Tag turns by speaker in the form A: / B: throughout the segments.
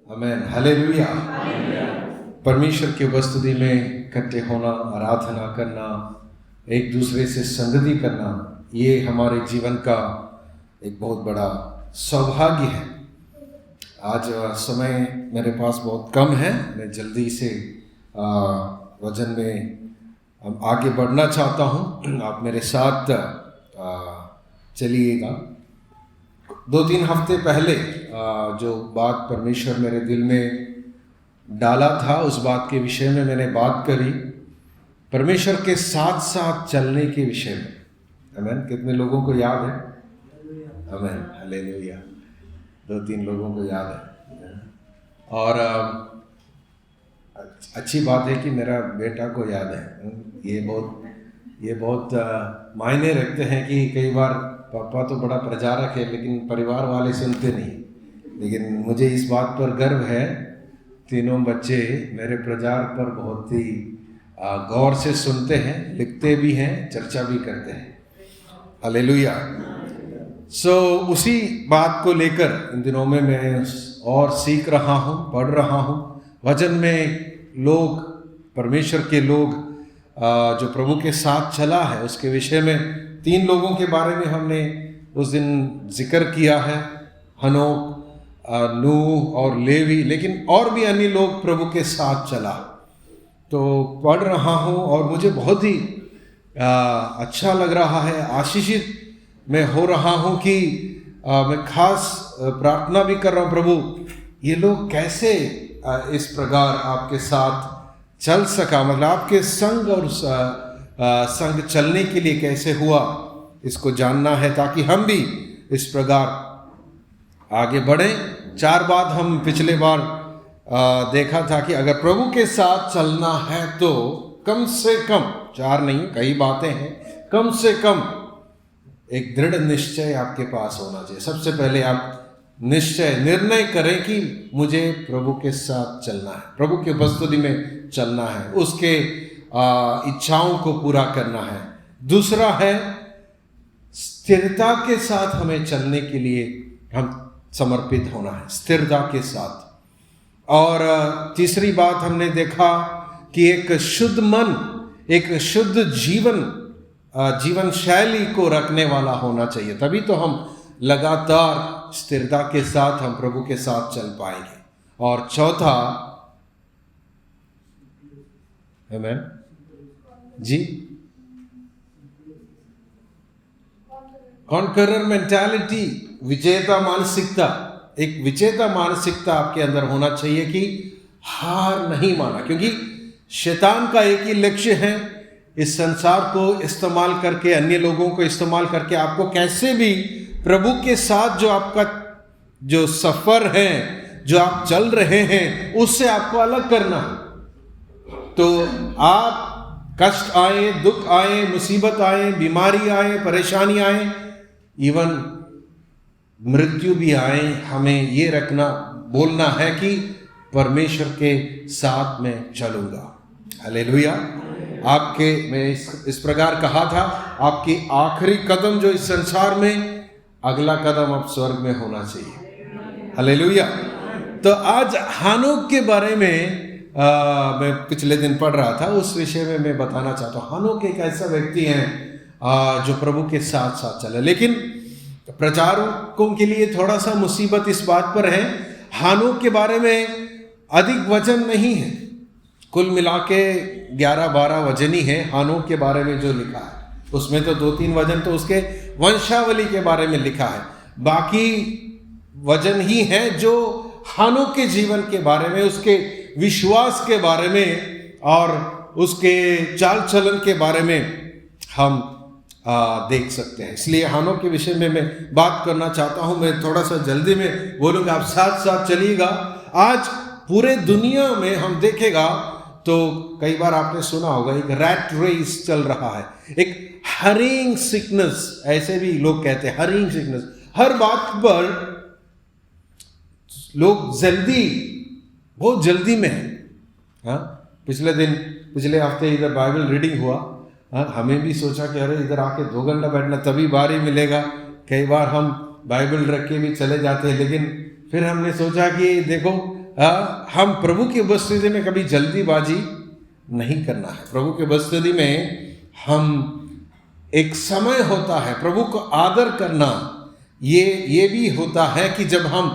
A: आमेन, hallelujah. परमेश्वर की उपस्थिति में इकट्ठे होना, आराधना करना, एक दूसरे से संगति करना, ये हमारे जीवन का एक बहुत बड़ा सौभाग्य है। आज समय मेरे पास बहुत कम है, मैं जल्दी से वचन में आगे बढ़ना चाहता हूँ। आप मेरे साथ चलिएगा। 2-3 हफ्ते पहले जो बात परमेश्वर मेरे दिल में डाला था, उस बात के विषय में मैंने बात करी, परमेश्वर के साथ साथ चलने के विषय में। आमेन। कितने लोगों को याद है? आमेन, हालेलुया। 2-3 लोगों को याद है। और अच्छी बात है कि मेरा बेटा को याद है। ये बहुत मायने रखते हैं कि कई बार पापा तो बड़ा प्रचारक है लेकिन परिवार वाले सुनते नहीं। लेकिन मुझे इस बात पर गर्व है, तीनों बच्चे मेरे प्रचार पर बहुत ही गौर से सुनते हैं, लिखते भी हैं, चर्चा भी करते हैं। हालेलुया। उसी बात को लेकर इन दिनों में मैं और सीख रहा हूँ, पढ़ रहा हूँ। वचन में लोग, परमेश्वर के लोग जो प्रभु के साथ चला है, उसके विषय में 3 लोगों के बारे में हमने उस दिन जिक्र किया है, हनोक, नूह और लेवी, लेकिन और भी अन्य लोग प्रभु के साथ चला। तो पढ़ रहा हूँ और मुझे बहुत ही अच्छा लग रहा है, आशीषित मैं हो रहा हूँ कि मैं खास प्रार्थना भी कर रहा हूँ, प्रभु ये लोग कैसे इस प्रकार आपके साथ चल सका, मतलब आपके संग और संग चलने के लिए कैसे हुआ, इसको जानना है ताकि हम भी इस प्रकार आगे बढ़ें। 4 बात हम पिछले बार देखा था कि अगर प्रभु के साथ चलना है तो कम से कम, 4 नहीं कई बातें हैं, कम से कम एक दृढ़ निश्चय आपके पास होना चाहिए। सबसे पहले आप निर्णय करें कि मुझे प्रभु के साथ चलना है, प्रभु की उपस्थिति में चलना है, उसके इच्छाओं को पूरा करना है। दूसरा है स्थिरता के साथ हमें चलने के लिए हम समर्पित होना है, स्थिरता के साथ। और तीसरी बात हमने देखा कि एक शुद्ध मन, एक शुद्ध जीवन शैली को रखने वाला होना चाहिए, तभी तो हम लगातार स्थिरता के साथ हम प्रभु के साथ चल पाएंगे। और चौथा, आमेन जी, कॉन्करर मेंटालिटी, विजेता मानसिकता। एक विजेता मानसिकता आपके अंदर होना चाहिए कि हार नहीं माना, क्योंकि शैतान का एक ही लक्ष्य है, इस संसार को इस्तेमाल करके, अन्य लोगों को इस्तेमाल करके आपको कैसे भी प्रभु के साथ जो आपका जो सफर है, जो आप चल रहे हैं, उससे आपको अलग करना है। तो आप कष्ट आए, दुख आए, मुसीबत आए, बीमारी आए, परेशानी आए, इवन मृत्यु भी आए, हमें ये रखना, बोलना है कि परमेश्वर के साथ में चलूंगा। हालेलुया। मैं इस प्रकार कहा था, आपकी आखिरी कदम जो इस संसार में, अगला कदम अब स्वर्ग में होना चाहिए। हालेलुया। तो आज हानोक के बारे में मैं पिछले दिन पढ़ रहा था, उस विषय में मैं बताना चाहता हूँ। हानोक एक ऐसा व्यक्ति है जो प्रभु के साथ साथ चला, लेकिन प्रचारकों के लिए थोड़ा सा मुसीबत इस बात पर है, हानोक के बारे में अधिक वचन नहीं है, कुल मिला के 11-12 वचन ही है हानोक के बारे में जो लिखा है। उसमें तो 2-3 वचन तो उसके वंशावली के बारे में लिखा है, बाकी वचन ही है जो हानोक के जीवन के बारे में, उसके विश्वास के बारे में और उसके चाल चलन के बारे में हम देख सकते हैं। इसलिए हानोक के विषय में मैं बात करना चाहता हूं। मैं थोड़ा सा जल्दी में बोलूँगा, आप साथ साथ चलिएगा। आज पूरे दुनिया में हम देखेगा तो कई बार आपने सुना होगा, एक रैट रेस चल रहा है, एक हरिंग सिकनेस, ऐसे भी लोग कहते हैं, हरिंग सिकनेस। हर बात पर लोग बहुत जल्दी में है। हाँ, पिछले हफ्ते इधर बाइबल रीडिंग हुआ। हाँ, हमें भी सोचा कि अरे इधर आके 2 घंटा बैठना तभी बारी मिलेगा। कई बार हम बाइबल रख के भी चले जाते हैं, लेकिन फिर हमने सोचा कि देखो हम प्रभु की उपस्थिति में कभी जल्दीबाजी नहीं करना है। प्रभु की उपस्थिति में हम एक समय होता है प्रभु को आदर करना, ये भी होता है कि जब हम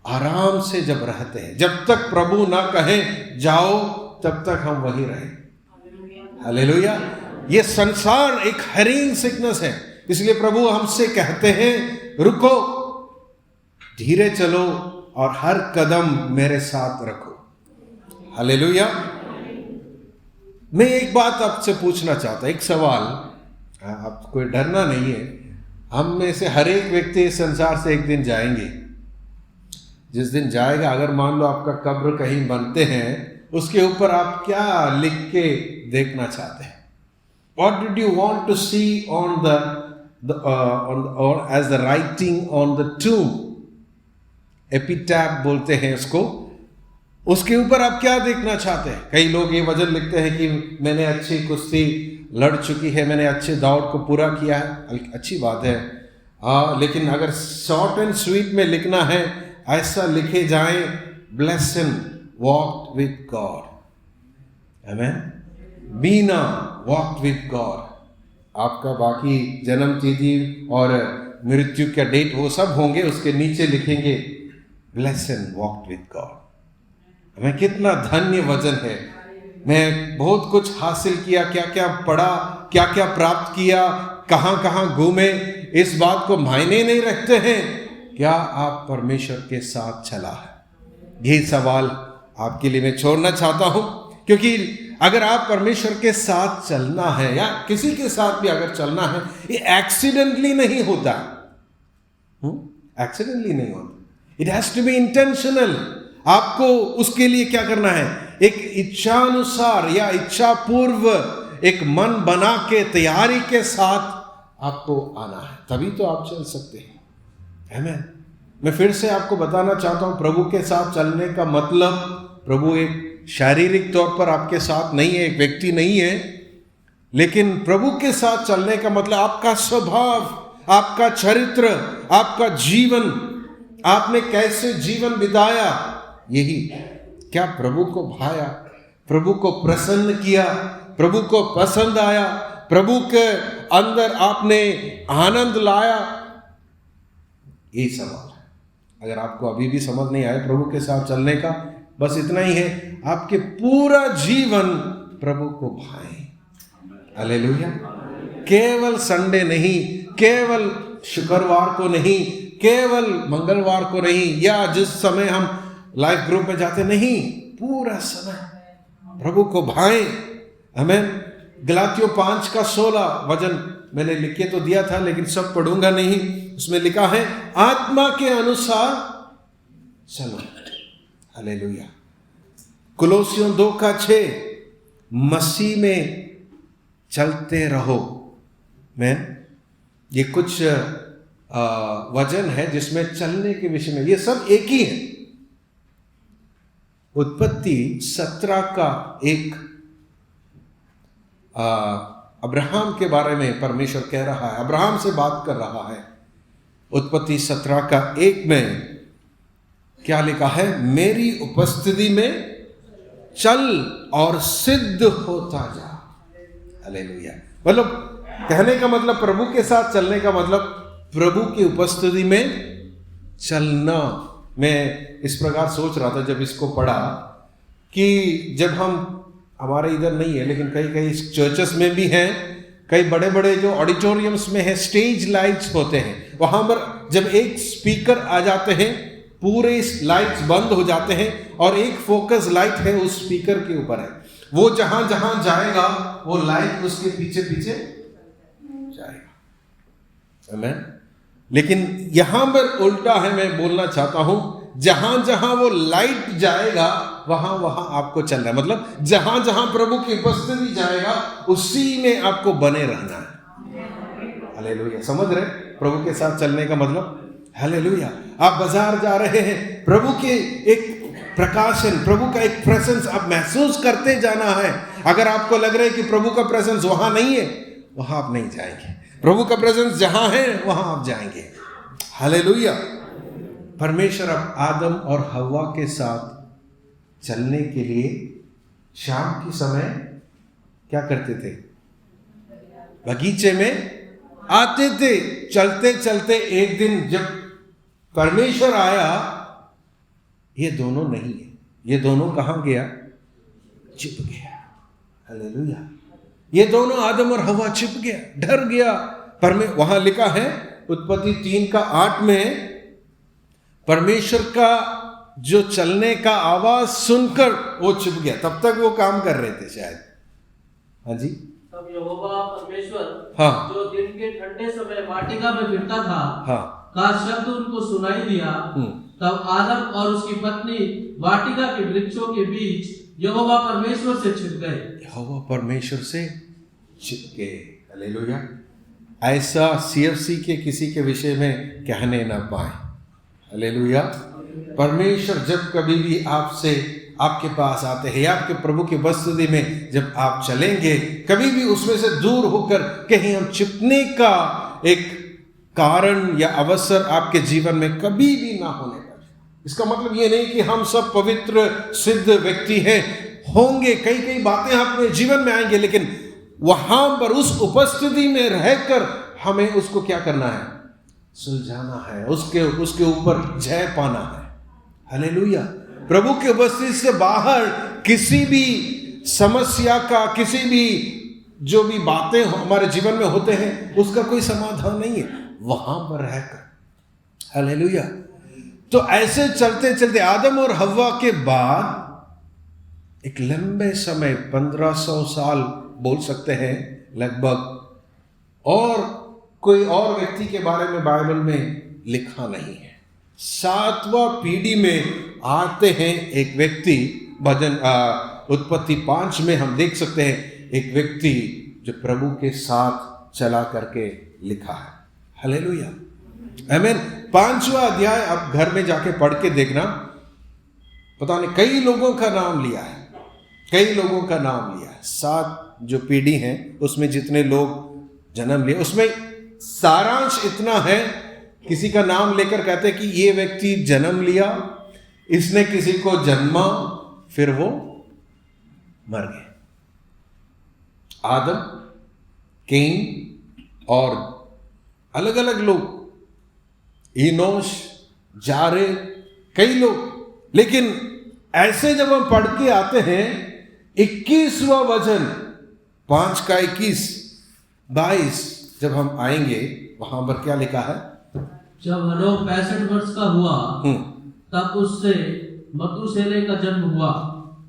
A: आराम से जब रहते हैं, जब तक प्रभु ना कहें जाओ तब तक हम वहीं रहें। हालेलुया। ये संसार एक हरीन सिकनेस है, इसलिए प्रभु हमसे कहते हैं रुको, धीरे चलो और हर कदम मेरे साथ रखो। हालेलुया। मैं एक बात आपसे पूछना चाहता, एक सवाल, आप कोई डरना नहीं है। हम में से हर एक व्यक्ति इस संसार से एक दिन जाएंगे। जिस दिन जाएगा, अगर मान लो आपका कब्र कहीं बनते हैं, उसके ऊपर आप क्या लिख के देखना चाहते हैं? What did you want to see on or as the writing on the tomb? एपिटैफ बोलते हैं इसको। उसके ऊपर आप क्या देखना चाहते हैं? कई लोग ये वजन लिखते हैं कि मैंने अच्छी कुश्ती लड़ चुकी है, मैंने अच्छे दौड़ को पूरा किया है। अच्छी बात है, लेकिन अगर शॉर्ट एंड स्वीट में लिखना है, ऐसा लिखे जाए, blessed walk with God, amen, बीना वॉक विद गॉड। आपका बाकी जन्म तिथि और मृत्यु का डेट वो सब होंगे, उसके नीचे लिखेंगे ब्लेस्ड वॉक विद गॉड। हमें कितना धन्य वचन है। मैं बहुत कुछ हासिल किया, क्या क्या पढ़ा, क्या क्या प्राप्त किया, कहाँ कहाँ घूमे, इस बात को मायने नहीं रखते हैं। क्या आप परमेश्वर के साथ चला है? यही सवाल आपके लिए मैं छोड़ना चाहता हूं, क्योंकि अगर आप परमेश्वर के साथ चलना है या किसी के साथ भी अगर चलना है, ये एक्सीडेंटली नहीं होता, एक्सीडेंटली नहीं होता। It has to be intentional. आपको उसके लिए क्या करना है? एक इच्छानुसार या इच्छा पूर्व एक मन बना के तैयारी के साथ आपको आना है, तभी तो आप चल सकते हैं। आमीन। मैं फिर से आपको बताना चाहता हूं, प्रभु के साथ चलने का मतलब, प्रभु एक शारीरिक तौर पर आपके साथ नहीं है, एक व्यक्ति नहीं है, लेकिन प्रभु के साथ चलने का मतलब आपका स्वभाव, आपका चरित्र, आपका जीवन, आपने कैसे जीवन बिताया, यही क्या प्रभु को भाया, प्रभु को प्रसन्न किया, प्रभु को पसंद आया, प्रभु के अंदर आपने आनंद लाया, यही सवाल है। अगर आपको अभी भी समझ नहीं आया प्रभु के साथ चलने का, बस इतना ही है, आपके पूरा जीवन प्रभु को भाए। हालेलुया। केवल संडे नहीं, केवल शुक्रवार को नहीं, केवल मंगलवार को नहीं, या जिस समय हम लाइफ ग्रुप में जाते नहीं, पूरा समय प्रभु को भाए। आमीन। गलातियों 5:16 वचन मैंने लिख के तो दिया था, लेकिन सब पढ़ूंगा नहीं। उसमें लिखा है, आत्मा के अनुसार चलो। हालेलुया। कुलोसियों 2:6, मसीह में चलते रहो। मैं ये कुछ वचन है जिसमें चलने के विषय में, ये सब एक ही है। उत्पत्ति 17:1 अब्राहम के बारे में परमेश्वर कह रहा है, अब्राहम से बात कर रहा है। उत्पत्ति 17:1 में क्या लिखा है? मेरी उपस्थिति में चल और सिद्ध होता जा। हालेलुया। मतलब कहने का मतलब, प्रभु के साथ चलने का मतलब प्रभु की उपस्थिति में चलना। मैं इस प्रकार सोच रहा था जब इसको पढ़ा, कि जब हम, हमारे इधर नहीं है लेकिन कई कई चर्चेस में भी हैं, कई बड़े बड़े जो ऑडिटोरियम्स में है, स्टेज लाइट्स होते हैं, वहां पर जब एक स्पीकर आ जाते हैं, पूरे लाइट्स बंद हो जाते हैं और एक फोकस लाइट है उस स्पीकर के ऊपर है। वो जहां जहां जाएगा वो लाइट उसके पीछे पीछे जाएगा। आमीन। लेकिन यहां पर उल्टा है, मैं बोलना चाहता हूं, जहां जहां वो लाइट जाएगा वहां वहां आपको चलना है। मतलब जहां जहां प्रभु की उपस्थिति जाएगा उसी में आपको बने रहना है। हालेलुया। समझ रहे प्रभु के साथ चलने का मतलब? हालेलुया। आप बाजार जा रहे हैं, प्रभु के एक प्रकाशन, प्रभु का एक प्रेजेंस आप महसूस करते जाना है। अगर आपको लग रहा है कि प्रभु का प्रेजेंस वहां नहीं है, वहां आप नहीं जाएंगे। प्रभु का प्रेजेंस जहां है वहां आप जाएंगे। हालेलुया। परमेश्वर अब आदम और हव्वा के साथ चलने के लिए शाम के समय क्या करते थे? बगीचे में आते थे। चलते चलते एक दिन जब परमेश्वर आया, ये दोनों नहीं है, ये दोनों कहां गया? छिप गया। हालेलुया। ये दोनों आदम और हवा छिप गया, डर गया। वहां लिखा है उत्पत्ति 3:8 में, परमेश्वर का जो चलने का आवाज सुनकर वो छिप गया। तब तक वो काम कर रहे थे शायद। हाँ जी।
B: तब यहोवा परमेश्वर
A: हाँ,
B: जो दिन के ठंडे समय वाटिका में फिरता था,
A: हाँ,
B: का शब्द उनको सुनाई दिया। तब आदम और उसकी पत्नी वाटिका के वृक्षों के बीच यहोवा परमेश्वर से छिप गए।
A: यहोवा परमेश्वर से छिप गए। हालेलुया। ऐसा सीएफसी के किसी के विषय में कहने ना पाए। हालेलुया। परमेश्वर जब कभी भी आपसे आपके पास आते हैं, आपके प्रभु की उपस्थिति में जब आप चलेंगे, कभी भी उसमें से दूर होकर कहीं हम छिपने का एक कारण या अवसर आपके जीवन में कभी भी ना होने पाए। इसका मतलब ये नहीं कि हम सब पवित्र सिद्ध व्यक्ति हैं। होंगे, कई कई बातें आपके जीवन में आएंगे, लेकिन वहां पर उस उपस्थिति में रहकर हमें उसको क्या करना है? सुलझाना है, उसके ऊपर जय पाना है। हालेलुया। प्रभु की उपस्थिति से बाहर किसी भी समस्या का, किसी भी जो भी बातें हमारे जीवन में होते हैं, उसका कोई समाधान नहीं है वहां पर रहकर। हालेलुया। तो ऐसे चलते चलते आदम और हव्वा के बाद एक लंबे समय 1500 साल बोल सकते हैं लगभग, और कोई और व्यक्ति के बारे में बाइबल में लिखा नहीं है। 7वां पीढ़ी में आते हैं एक व्यक्ति। भजन उत्पत्ति 5 में हम देख सकते हैं एक व्यक्ति जो प्रभु के साथ चला करके लिखा है। हालेलुया, आमीन। 5वां अध्याय आप घर में जाके पढ़ के देखना। पता नहीं कई लोगों का नाम लिया है, कई लोगों का नाम लिया है। 7 जो पीढ़ी हैं उसमें जितने लोग जन्म लिए, उसमें सारांश इतना है, किसी का नाम लेकर कहते हैं कि ये व्यक्ति जन्म लिया, इसने किसी को जन्मा, फिर वो मर गए। आदम, कैन और अलग अलग लोग, इनोश, जारे, कई लोग। लेकिन ऐसे जब हम पढ़ के आते हैं 21वां वचन 5 का 21, 22 जब हम आएंगे वहां पर क्या लिखा है?
B: जब हनोक 65 वर्ष का हुआ तब उससे मतुसेले का जन्म हुआ।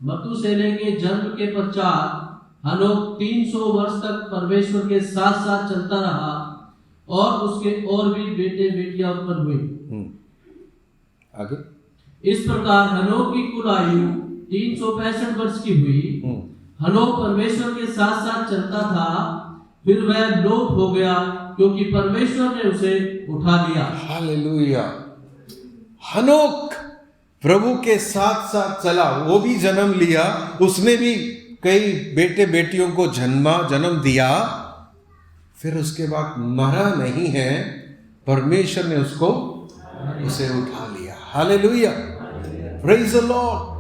B: मतुसेले के जन्म के पश्चात हनोक 300 वर्ष तक परमेश्वर के साथ साथ चलता रहा और उसके और भी बेटे बेटियां उत्पन्न हुई।
A: आगे
B: इस प्रकार हनोक की कुल आयु 365 वर्ष की हुई। हनोक परमेश्वर के साथ साथ चलता था, फिर वह लोप हो गया क्योंकि परमेश्वर ने उसे उठा लिया। हालेलुया।
A: हनोक प्रभु के साथ साथ चला, वो भी जन्म लिया, उसने भी कई बेटे बेटियों को जन्म दिया, फिर उसके बाद मरा नहीं है, परमेश्वर ने उसे उठा लिया। Hallelujah, praise the Lord.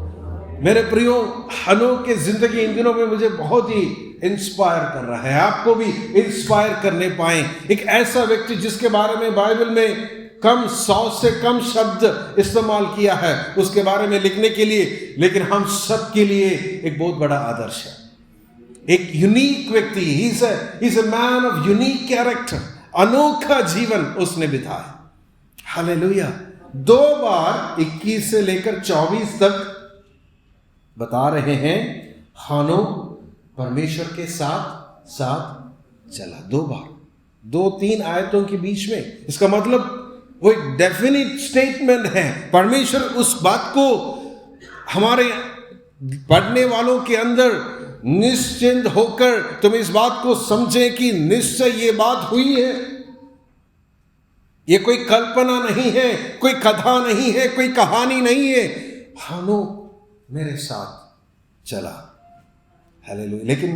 A: मेरे प्रियो, हनोक की जिंदगी इन दिनों में मुझे बहुत ही इंस्पायर कर रहा है, आपको भी इंस्पायर करने पाए। एक ऐसा व्यक्ति जिसके बारे में बाइबल में कम 100 से कम शब्द इस्तेमाल किया है उसके बारे में लिखने के लिए, लेकिन हम सब के लिए एक बहुत बड़ा आदर्श है, एक यूनिक व्यक्ति। He is a man of unique character. अनोखा जीवन उसने बिताया। हालेलुया। 2 बार 21 से लेकर 24 तक बता रहे हैं हनोक परमेश्वर के साथ साथ चला। 2 बार, 2-3 आयतों के बीच में। इसका मतलब वो एक डेफिनेट स्टेटमेंट है। परमेश्वर उस बात को हमारे पढ़ने वालों के अंदर निश्चिंत होकर तुम इस बात को समझे कि निश्चय ये बात हुई है। ये कोई कल्पना नहीं है, कोई कथा नहीं है, कोई कहानी नहीं है। हनोक मेरे साथ चला। हालेलुया। लेकिन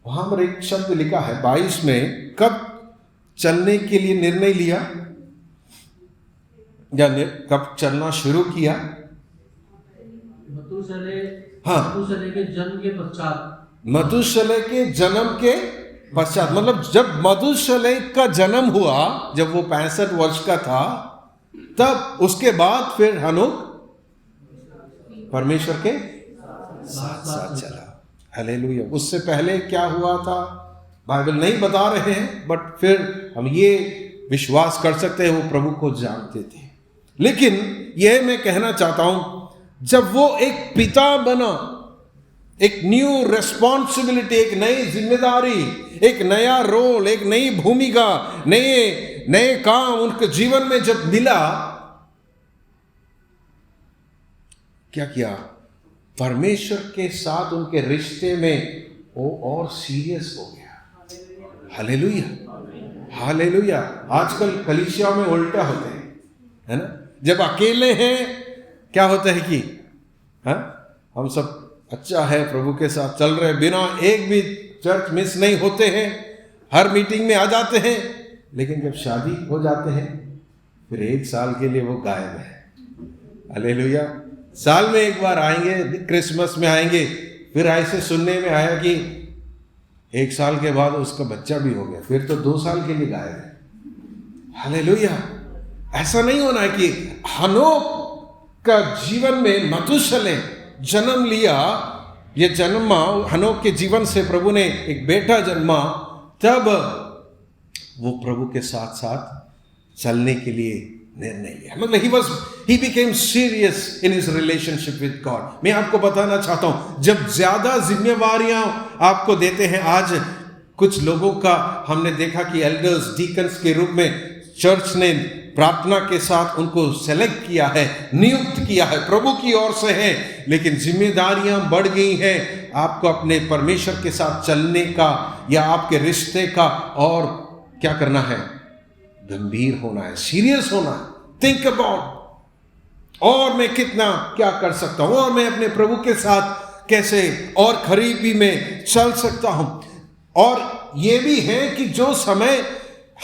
A: वहां पर एक शब्द लिखा है 22 में, कब चलने के लिए निर्णय लिया या कब चलना शुरू किया? हाँ।
B: मथुसेलह के जन्म के पश्चात,
A: मथुसेलह के जन्म के पश्चात, मतलब जब मथुसेलह का जन्म हुआ, जब वो 65 वर्ष का था, तब उसके बाद फिर हनोक परमेश्वर के साथ साथ चला। हालेलुया। उससे पहले क्या हुआ था बाइबल नहीं बता रहे हैं, बट फिर हम ये विश्वास कर सकते हैं वो प्रभु को जानते थे। लेकिन यह मैं कहना चाहता हूं, जब वो एक पिता बना, एक न्यू रेस्पॉन्सिबिलिटी, एक नई जिम्मेदारी, एक नया रोल, एक नई भूमिका, नए काम उनके जीवन में जब मिला, क्या किया? परमेश्वर के साथ उनके रिश्ते में वो और सीरियस हो गया। Hallelujah, hallelujah. आजकल कलीसिया में उल्टा होते हैं, है ना? जब अकेले हैं क्या होता है कि हम सब अच्छा है, प्रभु के साथ चल रहे, बिना एक भी चर्च मिस नहीं होते हैं, हर मीटिंग में आ जाते हैं। लेकिन जब शादी हो जाते हैं फिर 1 साल के लिए वो गायब है। हालेलुया। साल में एक बार आएंगे, क्रिसमस में आएंगे, फिर ऐसे सुनने में आया कि 1 साल के बाद उसका बच्चा भी हो गया, फिर तो 2 साल के लिए गायब है। हालेलुया। ऐसा नहीं होना है कि हनोक का जीवन में मथुसेलह जन्म लिया, ये जन्मा, हनोक के जीवन से प्रभु ने एक बेटा जन्मा, तब वो प्रभु के साथ साथ चलने के लिए निर्णय लिया। मतलब he became serious in his relationship with God। मैं आपको बताना चाहता हूं, जब ज्यादा जिम्मेवारियां आपको देते हैं, आज कुछ लोगों का हमने देखा कि एल्डर्स, डीकन्स के रूप में चर्च ने प्रार्थना के साथ उनको सेलेक्ट किया है, नियुक्त किया है, प्रभु की ओर से है, लेकिन जिम्मेदारियां बढ़ गई हैं आपको अपने परमेश्वर के साथ चलने का, या आपके रिश्ते का, और क्या करना है? गंभीर होना है, सीरियस होना है। थिंक अबाउट, और मैं कितना क्या कर सकता हूं, और मैं अपने प्रभु के साथ कैसे और करीबी में चल सकता हूं। और यह भी है कि जो समय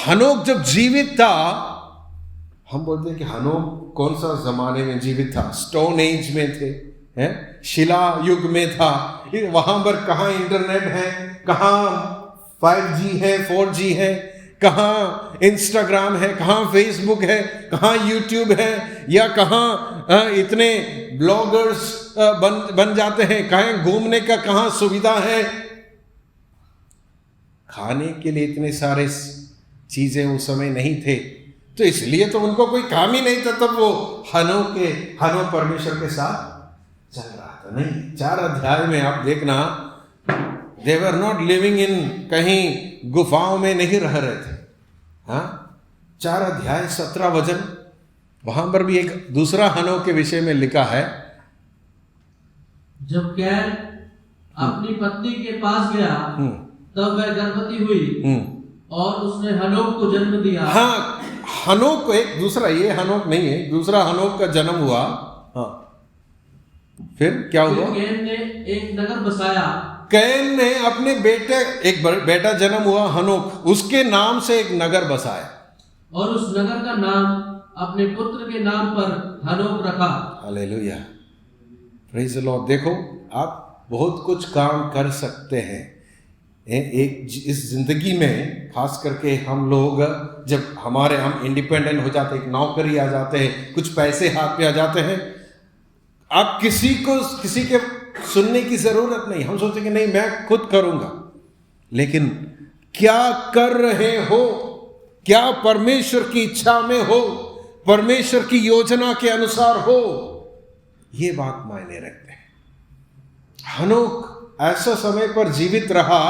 A: हनोक जब जीवित था, हम बोलते हैं कि हनोक कौन सा जमाने में जीवित था? स्टोन एज में थे, हैं? शिला युग में था। वहां पर कहां इंटरनेट है, कहां 5G है, 4G है, कहाँ इंस्टाग्राम है, कहाँ फेसबुक है, कहाँ यूट्यूब है, या कहाँ इतने ब्लॉगर्स बन जाते हैं, कहाँ घूमने का कहाँ सुविधा है, खाने के लिए इतने सारे चीजें उस समय नहीं थे, तो इसलिए तो उनको कोई काम ही नहीं था। तब वो हनोक परमेश्वर के साथ चल रहा था। नहीं, 4 अध्याय में आप देखना, they were not living in, कहीं गुफाओं में नहीं रह रहे थे। हाँ, 4 अध्याय 17 वचन, वहां पर भी एक दूसरा हनोक के विषय में लिखा है।
B: जब कैन अपनी पत्नी के पास गया, तब वह गर्भवती हुई और उसने हनोक को जन्म दिया।
A: हाँ, हनोक को एक दूसरा, ये हनोक नहीं है, दूसरा हनोक का जन्म हुआ। हाँ, फिर क्या हुआ?
B: कैन ने एक नगर बसाया।
A: कैन ने अपने एक बेटा जन्म हुआ हनोक, उसके नाम से एक नगर बसाया,
B: और उस नगर का नाम अपने पुत्र के नाम पर हनोक रखा।
A: Hallelujah, praise the Lord. देखो, आप बहुत कुछ काम कर सकते हैं इस जिंदगी में, खास करके हम लोग जब हम इंडिपेंडेंट हो जाते हैं, एक नौकरी आ जाते हैं, कुछ पैसे हाथ पे आ जाते हैं, आप किसी के सुनने की जरूरत नहीं। हम सोचेंगे नहीं, मैं खुद करूंगा। लेकिन क्या कर रहे हो? क्या परमेश्वर की इच्छा में हो? परमेश्वर की योजना के अनुसार हो? ये बात मायने रखते हैं। हनोक ऐसा समय पर जीवित रहा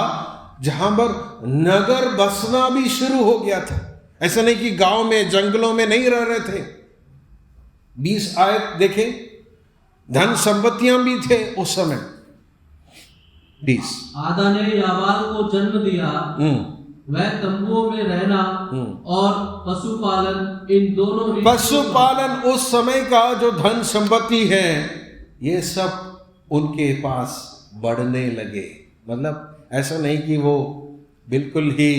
A: जहां पर नगर बसना भी शुरू हो गया था। ऐसा नहीं कि गांव में, जंगलों में नहीं रह रहे थे। 20 आयत देखें, धन संपत्तियां भी थे उस समय। 20
B: आदा ने याबाल को जन्म दिया। वह तंबुओं में रहना और पशुपालन, इन दोनों
A: पशुपालन, उस समय का जो धन संपत्ति है, ये सब उनके पास बढ़ने लगे। मतलब ऐसा नहीं कि वो बिल्कुल ही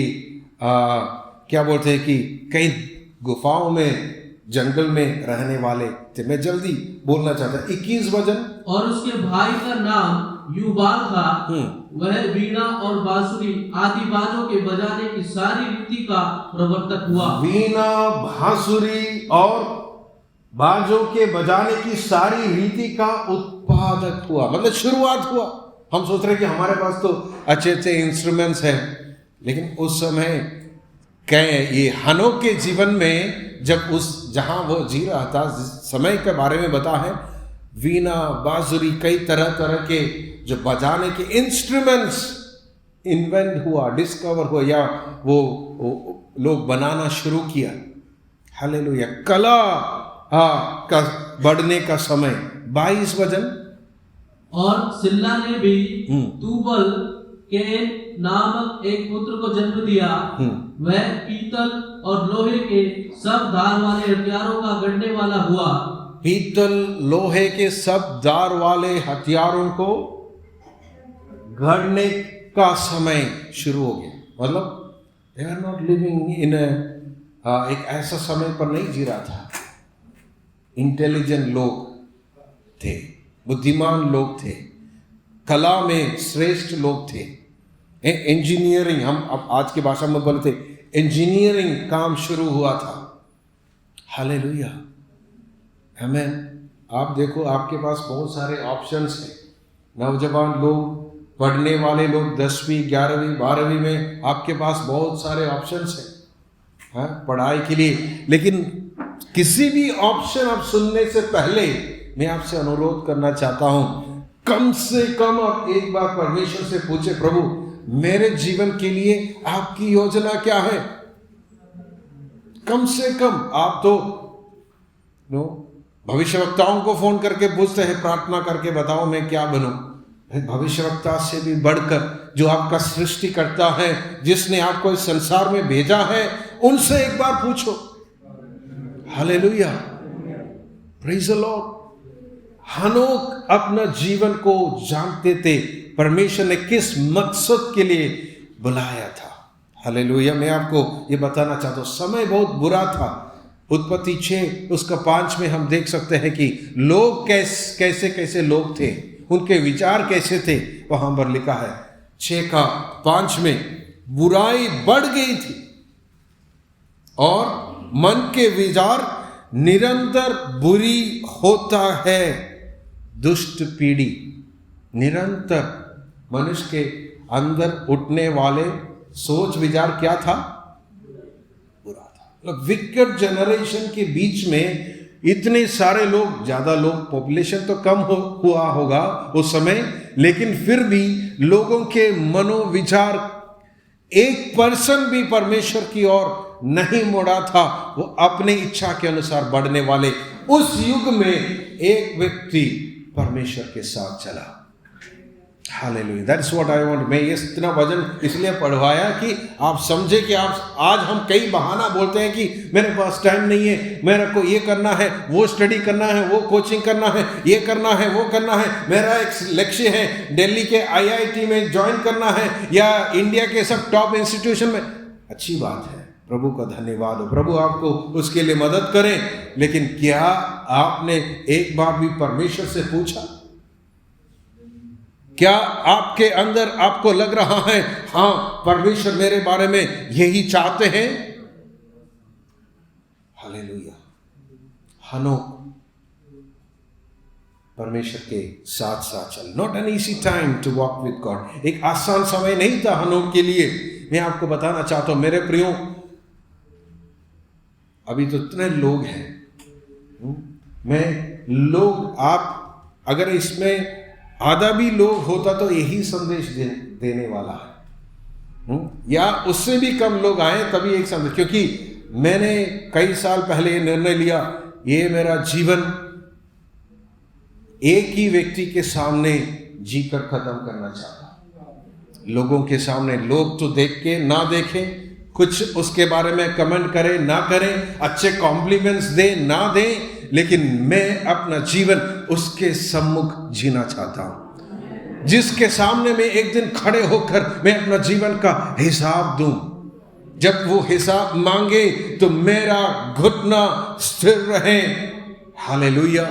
A: क्या बोलते हैं कि कहीं गुफाओं में जंगल में रहने वाले थे। मैं जल्दी बोलना चाहता 21 वचन।
B: और उसके भाई का नाम युबाल था। वह वीणा और बांसुरी आदि बाजों के बजाने की सारी रीति का प्रवर्तक हुआ।
A: वीणा, बांसुरी और बाजों के बजाने की सारी रीति का उत्पादक हुआ, मतलब शुरुआत हुआ। हम सोच रहे कि हमारे पास तो अच्छे अच्छे इंस्ट्रूमेंट्स हैं, लेकिन उस समय ये हनोक के जीवन में जब जहां वो जी रहा था, समय के बारे में बता है, वीणा, बांसुरी, कई तरह तरह के जो बजाने के इंस्ट्रूमेंट्स इन्वेंट हुआ, डिस्कवर हुआ, या वो लोग बनाना शुरू किया। हालेलुया। कला का बढ़ने का समय। 22 वचन।
B: और सिल्ला ने भी तूबल के नामक एक पुत्र को जन्म दिया। वह पीतल और लोहे के सब धार वाले हथियारों का गढ़ने वाला हुआ।
A: पीतल लोहे के सब धार वाले हथियारों को गढ़ने का समय शुरू हो गया। मतलब they are not living in एक ऐसा समय पर नहीं जी रहा था। इंटेलिजेंट लोग थे, बुद्धिमान लोग थे, कला में श्रेष्ठ लोग थे। इंजीनियरिंग, हम अब आज की भाषा में बोलते, इंजीनियरिंग काम शुरू हुआ था। हालेलुया, आमीन। आप देखो, आपके पास बहुत सारे ऑप्शंस हैं। नौजवान लोग, पढ़ने वाले लोग 10वीं 11वीं 12वीं में आपके पास बहुत सारे ऑप्शंस हैं पढ़ाई के लिए। लेकिन किसी भी ऑप्शन आप सुनने से पहले मैं आपसे अनुरोध करना चाहता हूं, कम से कम आप एक बार परमेश्वर से पूछे, प्रभु मेरे जीवन के लिए आपकी योजना क्या है। कम से कम आप तो भविष्यवक्ताओं को फोन करके पूछते हैं, प्रार्थना करके बताओ मैं क्या बनूं। भविष्यवक्ता से भी बढ़कर जो आपका सृष्टि करता है, जिसने आपको इस संसार में भेजा है, उनसे एक बार पूछो। Hallelujah, praise the Lord. हनोक अपना जीवन को जानते थे परमेश्वर ने किस मकसद के लिए बुलाया था। हालेलुया। मैं आपको ये बताना चाहता हूँ, समय बहुत बुरा था। उत्पत्ति 6 उसका 5 में हम देख सकते हैं कि लोग कैसे कैसे लोग थे, उनके विचार कैसे थे। वहां पर लिखा है 6 का 5 में, बुराई बढ़ गई थी और मन के विचार निरंतर बुरी होता है। दुष्ट पीढ़ी, निरंतर मनुष्य के अंदर उठने वाले सोच विचार क्या था? बुरा था। विकेड जनरेशन के बीच में इतने सारे लोग, ज्यादा लोग, पॉपुलेशन तो कम हुआ होगा उस समय, लेकिन फिर भी लोगों के मनोविचार 1% भी परमेश्वर की ओर नहीं मुड़ा था। वो अपने इच्छा के अनुसार बढ़ने वाले उस युग में एक व्यक्ति परमेश्वर के साथ चला। Hallelujah, that's what I want. मैं ये इतना वचन इसलिए पढ़वाया कि आप समझे कि आप, आज हम कई बहाना बोलते हैं कि मेरे पास टाइम नहीं है, मेरे को ये करना है, वो स्टडी करना है, वो कोचिंग करना है, ये करना है, वो करना है, मेरा एक लक्ष्य है दिल्ली के IIT में ज्वाइन करना है या इंडिया के सब टॉप इंस्टीट्यूशन में। अच्छी बात है, प्रभु का धन्यवाद हो, प्रभु आपको उसके लिए मदद करें। लेकिन क्या आपने एक बार भी परमेश्वर से पूछा? क्या आपके अंदर आपको लग रहा है, हां परमेश्वर मेरे बारे में यही चाहते हैं? हालेलुया। हनोक परमेश्वर के साथ साथ चल। Not an easy time to walk with God. एक आसान समय नहीं था हनोक के लिए। मैं आपको बताना चाहता हूं मेरे प्रियो, अभी तो इतने लोग हैं, आप अगर इसमें आधा भी लोग होता तो यही संदेश देने वाला है, या उससे भी कम लोग आए तभी एक संदेश। क्योंकि मैंने कई साल पहले निर्णय लिया, ये मेरा जीवन एक ही व्यक्ति के सामने जीकर खत्म करना चाहता। लोगों के सामने, लोग तो देख के ना देखें, कुछ उसके बारे में कमेंट करें ना करें, अच्छे कॉम्प्लीमेंट्स दे ना दें, लेकिन मैं अपना जीवन उसके सम्मुख जीना चाहता हूं, जिसके सामने मैं एक दिन खड़े होकर मैं अपना जीवन का हिसाब दूं। जब वो हिसाब मांगे तो मेरा घुटना स्थिर रहे। Hallelujah.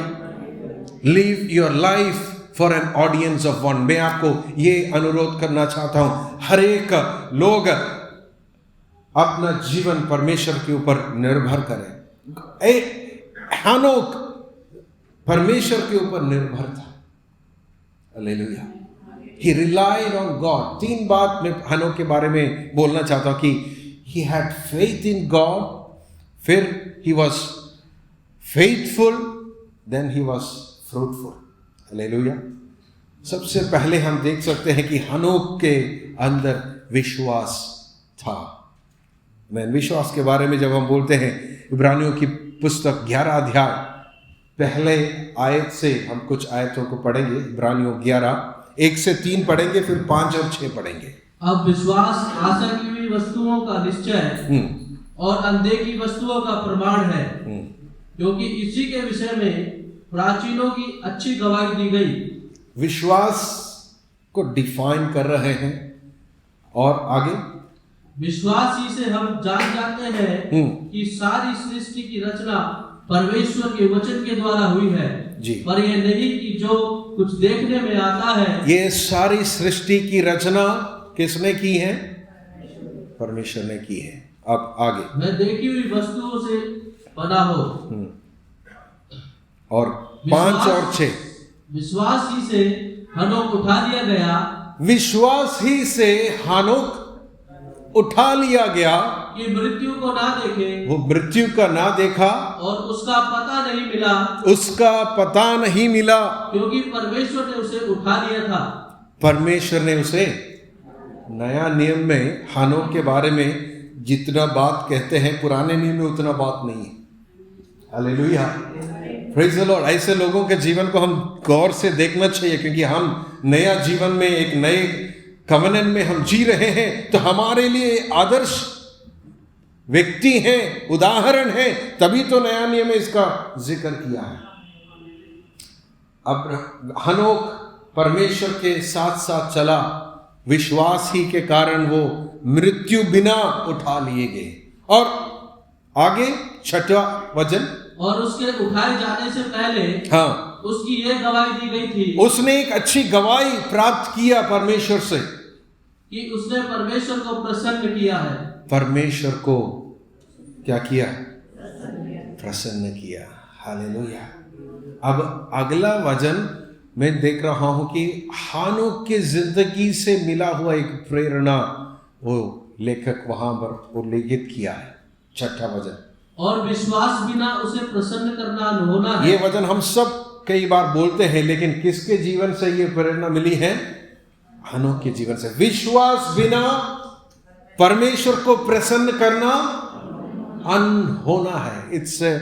A: Live your life for an audience of one. मैं आपको ये अनुरोध करना चाहता हूं, हर एक लोग अपना जीवन परमेश्वर के ऊपर निर्भर करें। हानोक परमेश्वर के ऊपर निर्भर था। Hallelujah. He relied on God। 3 बात मैं हानोक के बारे में बोलना चाहता हूं कि he had faith in God, फिर he was faithful, then he was fruitful। Hallelujah. सबसे पहले हम देख सकते हैं कि हानोक के अंदर विश्वास था। मैं विश्वास के बारे में जब हम बोलते हैं, इब्रानियों की पुस्तक 11 अध्याय पहले आयत से हम कुछ आयतों को पढ़ेंगे। इब्रानियों 11 1 से 3 पढ़ेंगे, फिर 5 और 6 पढ़ेंगे।
B: अब विश्वास आशा की हुई वस्तुओं का निश्चय और अनदेखी वस्तुओं का प्रमाण है, क्योंकि इसी के विषय में प्राचीनों की अच्छी गवाही दी गई।
A: विश्वास को डिफाइन कर रहे हैं और आगे
B: विश्वास ही से हम जान जाते हैं कि सारी सृष्टि की रचना परमेश्वर के वचन के द्वारा हुई है
A: जी।
B: पर यह नहीं कि जो कुछ देखने में आता है।
A: ये सारी सृष्टि की रचना किसने की है? परमेश्वर ने की है। अब आगे
B: मैं देखी हुई वस्तुओं से बना हो।
A: और 5 और 6
B: विश्वास ही से हनोक उठा लिया गया।
A: विश्वास ही से हानोक उठा लिया गया
B: कि मृत्यु को ना देखे।
A: वो मृत्यु का ना देखा
B: और उसका पता नहीं मिला।
A: उसका पता नहीं मिला,
B: क्योंकि परमेश्वर ने उसे उठा लिया था।
A: परमेश्वर ने उसे। नया नियम में हानोक के बारे में जितना बात कहते हैं, पुराने नियम में उतना बात नहीं है। Hallelujah, praise the Lord. ऐसे लोगों के जीवन को हम गौर से देखना चाहिए, क्योंकि हम नया जीवन में एक नए कवनन में हम जी रहे हैं, तो हमारे लिए आदर्श व्यक्ति हैं, उदाहरण हैं, तभी तो नया नियम में इसका जिक्र किया है। अब हनोक परमेश्वर के साथ साथ चला, विश्वास ही के कारण वो मृत्यु बिना उठा लिए गए। और आगे 6वां वचन,
B: और उसके उठाए जाने से पहले उसकी ये गवाही दी गई थी।
A: उसने एक अच्छी गवाही प्राप्त किया परमेश्वर से
B: कि उसने परमेश्वर को प्रसन्न किया है।
A: परमेश्वर को क्या किया? प्रसन्न किया। हालेलुया। अब अगला वचन मैं देख रहा हूं कि हानोक की जिंदगी से मिला हुआ एक प्रेरणा वो लेखक वहां पर उल्लेखित किया है। 6वां वचन,
B: और विश्वास बिना उसे प्रसन्न करना न होना है।
A: ये वचन हम सब कई बार बोलते हैं, लेकिन किसके जीवन से ये प्रेरणा मिली है? हानोक के जीवन से। विश्वास बिना परमेश्वर को प्रसन्न करना अनहोना है। It's a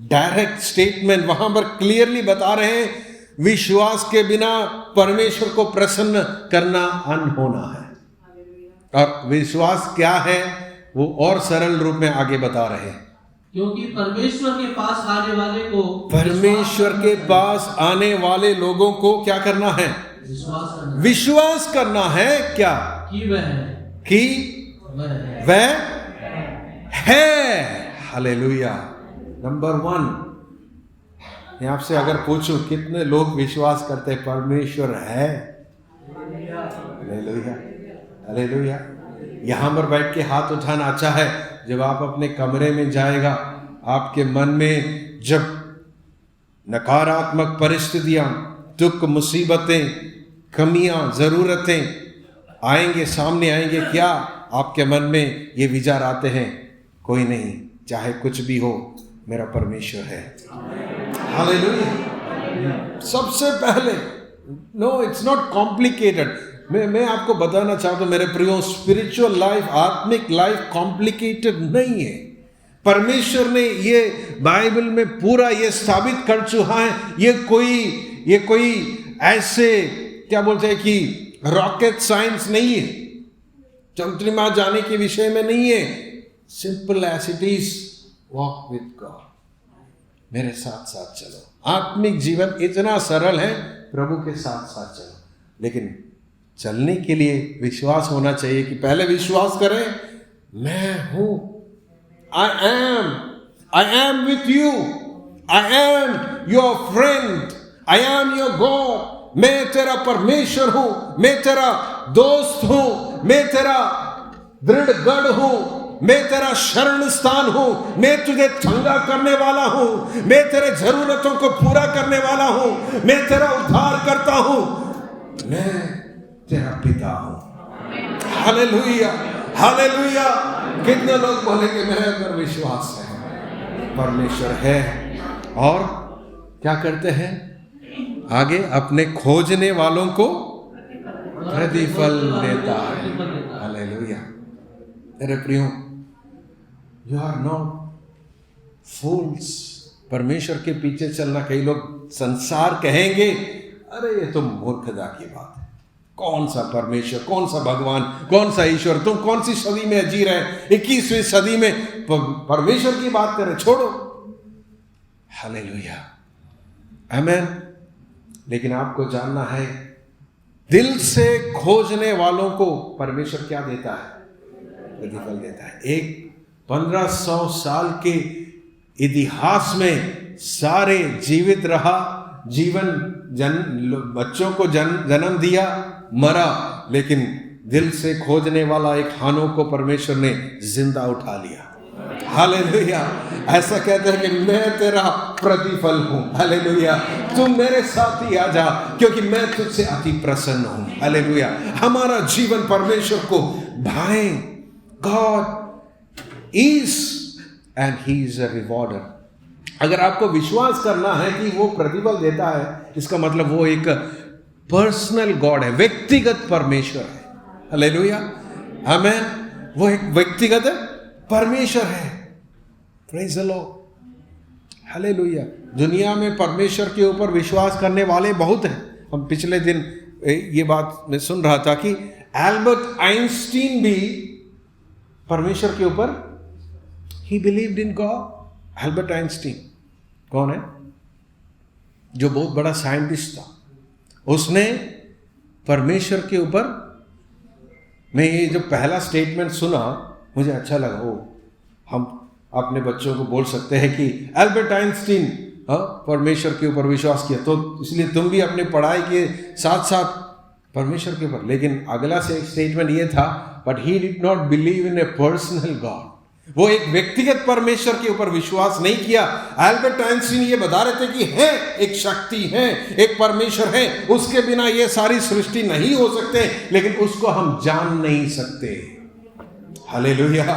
A: direct statement. वहां पर क्लियरली बता रहे हैं, विश्वास के बिना परमेश्वर को प्रसन्न करना अनहोना है। और विश्वास क्या है वो और सरल रूप में आगे बता रहे हैं।
B: क्योंकि परमेश्वर के पास आने वाले को,
A: परमेश्वर के पास आने वाले लोगों को क्या करना है? विश्वास करना है। क्या?
B: कि वह है,
A: कि वह है। हालेलुया। नंबर 1, मैं आपसे अगर पूछूं कितने लोग विश्वास करते हैं परमेश्वर है? Hallelujah, hallelujah. यहां पर बैठ के हाथ उठाना अच्छा है। जब आप अपने कमरे में जाएगा, आपके मन में जब नकारात्मक परिस्थितियां, दुख, मुसीबतें, कमियां, जरूरतें आएंगे, सामने आएंगे, क्या आपके मन में ये विचार आते हैं? कोई नहीं, चाहे कुछ भी हो, मेरा परमेश्वर है। हालेलुया। सबसे पहले, नो, इट्स नॉट कॉम्प्लिकेटेड। मैं आपको बताना चाहता हूं मेरे प्रियो, स्पिरिचुअल लाइफ, आत्मिक लाइफ कॉम्प्लिकेटेड नहीं है। परमेश्वर ने ये बाइबल में पूरा ये साबित कर चुका है। ये कोई ऐसे क्या बोलते हैं कि रॉकेट साइंस नहीं है, चंद्रमा जाने के विषय में नहीं है। Simple as it is, walk with God. मेरे साथ साथ चलो। आत्मिक जीवन इतना सरल है, प्रभु के साथ साथ चलो। लेकिन चलने के लिए विश्वास होना चाहिए कि पहले विश्वास करें, मैं हूं, I am with you, I am your friend, I am your God. मैं तेरा परमेश्वर हूं, मैं तेरा दोस्त हूं, मैं तेरा दृढ़ गढ़ हूं, मैं तेरा शरण स्थान हूं, मैं तुझे चंगा करने वाला हूं, मैं तेरे जरूरतों को पूरा करने वाला हूं, मैं तेरा उद्धार करता हूं, मैं तेरा पिता हूं। Hallelujah, hallelujah. कितने लोग बोलेंगे मेरे अंदर विश्वास है, परमेश्वर है, और क्या करते हैं आगे? अपने खोजने वालों को प्रतिफल देता है। हालेलुया। मेरे प्रियो, यू आर नॉट फूल्स। परमेश्वर के पीछे चलना, कई लोग संसार कहेंगे अरे ये तो मूर्खता की बात है, कौन सा परमेश्वर, कौन सा भगवान, कौन सा ईश्वर, तुम कौन सी सदी में जी रहे हैं, 21वीं सदी में परमेश्वर की बात करें, छोड़ो। हालेलुया, आमीन। लेकिन आपको जानना है, दिल से खोजने वालों को परमेश्वर क्या देता है? प्रतिफल देता है। एक 1500 साल के इतिहास में सारे जीवित रहा, बच्चों को जन्म दिया, मरा, लेकिन दिल से खोजने वाला एक हानोक को परमेश्वर ने जिंदा उठा लिया। हालेलुया। ऐसा कहते हैं कि मैं तेरा प्रतिफल हूं। हालेलुया। तुम मेरे साथ ही आ जा, क्योंकि मैं तुझसे अति प्रसन्न हूं। हालेलुया। हमारा जीवन परमेश्वर को भाए। God is and he is a rewarder। अगर आपको विश्वास करना है कि वो प्रतिफल देता है, इसका मतलब वो एक पर्सनल गॉड है, व्यक्तिगत परमेश्वर है। हालेलुया, आमीन। वो एक व्यक्तिगत परमेश्वर है। Praise the Lord, hallelujah. दुनिया में परमेश्वर के ऊपर विश्वास करने वाले बहुत हैं। हम पिछले दिन ये बात मैं सुन रहा था कि एल्बर्ट आइंस्टीन भी परमेश्वर के ऊपर ही believed in God. Albert Einstein कौन है? जो बहुत बड़ा साइंटिस्ट था। उसने परमेश्वर के ऊपर, मैं ये जो पहला स्टेटमेंट सुना मुझे अच्छा लगा। ओ, हम अपने बच्चों को बोल सकते हैं कि एल्बर्ट आइंस्टीन परमेश्वर के ऊपर विश्वास किया, तो इसलिए तुम भी अपने पढ़ाई के साथ साथ परमेश्वर के ऊपर। लेकिन अगला से स्टेटमेंट ये था, but he did not believe in A personal God. वो एक व्यक्तिगत परमेश्वर के ऊपर विश्वास नहीं किया। एल्बर्ट आइंस्टीन ये बता रहे थे कि है एक शक्ति है, एक परमेश्वर है, उसके बिना ये सारी सृष्टि नहीं हो सकते, लेकिन उसको हम जान नहीं सकते। Hallelujah,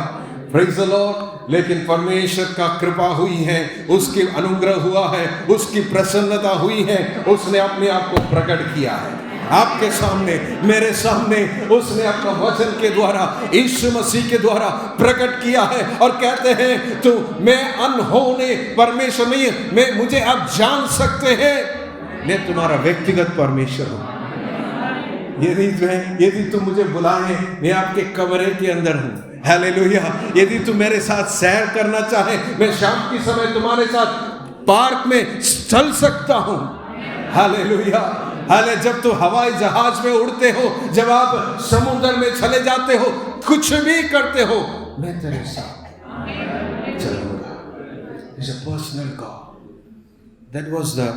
A: praise the Lord. लेकिन परमेश्वर का कृपा हुई है, उसकी अनुग्रह हुआ है, उसकी प्रसन्नता हुई है, उसने अपने आप को प्रकट किया है आपके सामने, मेरे सामने। उसने अपना वचन के द्वारा, यीशु मसीह के द्वारा प्रकट किया है। और कहते हैं तो मैं अनहोने परमेश्वर नहीं, मैं मुझे आप जान सकते हैं, मैं तुम्हारा व्यक्तिगत परमेश्वर हूं। यदि तुम मुझे बुलाए, मैं आपके कमरे के अंदर हूं। हालेलुया। यदि तुम मेरे साथ सैर करना चाहे, मैं शाम के समय तुम्हारे साथ पार्क में चल सकता हूं। हालेलुया, हाले। जब तुम हवाई जहाज में उड़ते हो, जब आप समुद्र में चले जाते हो, कुछ भी करते हो, मैं तेरे साथ चलूंगा। It's a personal God. That was the